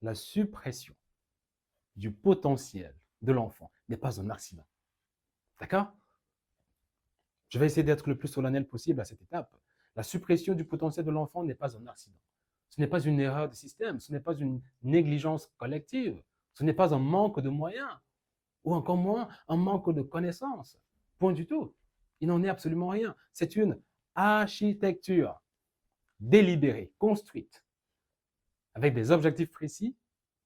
la suppression du potentiel de l'enfant n'est pas un accident. D'accord? Je vais essayer d'être le plus solennel possible à cette étape. La suppression du potentiel de l'enfant n'est pas un accident. Ce n'est pas une erreur de système, ce n'est pas une négligence collective, ce n'est pas un manque de moyens, ou encore moins un manque de connaissances. Point du tout. Il n'en est absolument rien. C'est une architecture délibérée, construite, avec des objectifs précis,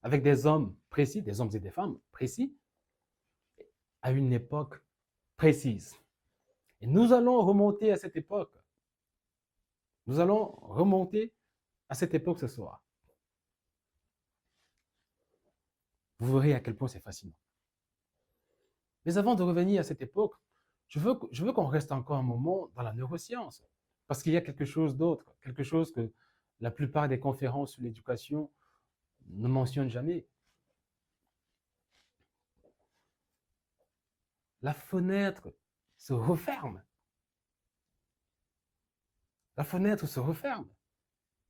avec des hommes précis, des hommes et des femmes précis, à une époque précise. Et nous allons remonter à cette époque. Nous allons remonter à cette époque ce soir. Vous verrez à quel point c'est fascinant. Mais avant de revenir à cette époque, je veux qu'on reste encore un moment dans la neuroscience. Parce qu'il y a quelque chose d'autre, quelque chose que la plupart des conférences sur l'éducation ne mentionnent jamais. La fenêtre se referme. La fenêtre se referme.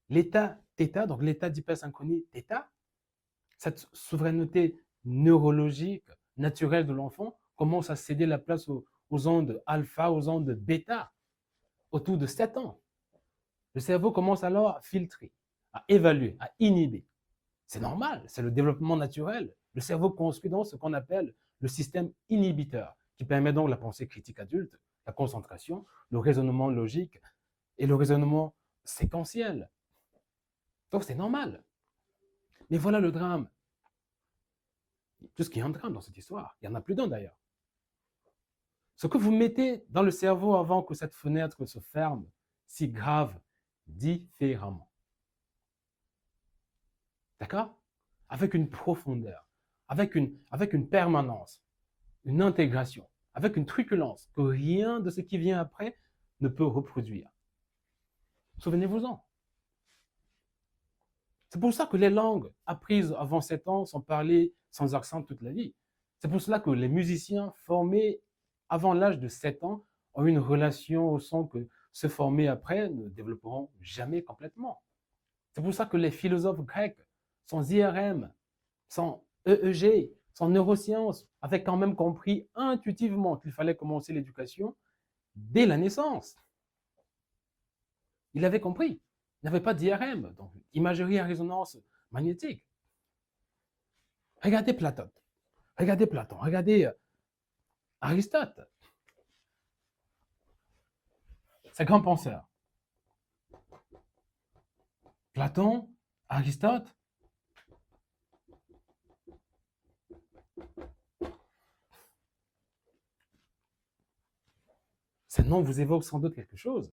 L'état θ, donc l'état d'hypersynchronie θ, cette souveraineté neurologique naturelle de l'enfant commence à céder la place aux ondes alpha, aux ondes bêta, autour de 7 ans. Le cerveau commence alors à filtrer, à évaluer, à inhiber. C'est normal, c'est le développement naturel. Le cerveau construit donc ce qu'on appelle le système inhibiteur, qui permet donc la pensée critique adulte, la concentration, le raisonnement logique et le raisonnement séquentiel. Donc c'est normal. Mais voilà le drame. Tout ce qui est un drame dans cette histoire. Il n'y en a plus d'un d'ailleurs. Ce que vous mettez dans le cerveau avant que cette fenêtre se ferme, si grave différemment. D'accord? Avec une profondeur, avec une permanence, une intégration, avec une truculence que rien de ce qui vient après ne peut reproduire. Souvenez-vous-en. C'est pour ça que les langues apprises avant 7 ans sont parlées sans accent toute la vie. C'est pour cela que les musiciens formés avant l'âge de 7 ans ont une relation au son que ceux formés après ne développeront jamais complètement. C'est pour ça que les philosophes grecs, sans IRM, sans EEG, sans neurosciences, avaient quand même compris intuitivement qu'il fallait commencer l'éducation dès la naissance. Ils l'avaient compris. Il n'y avait pas d'IRM, donc imagerie à résonance magnétique. Regardez Platon, regardez Aristote, ces grands penseurs. Platon, Aristote, ces noms vous évoquent sans doute quelque chose.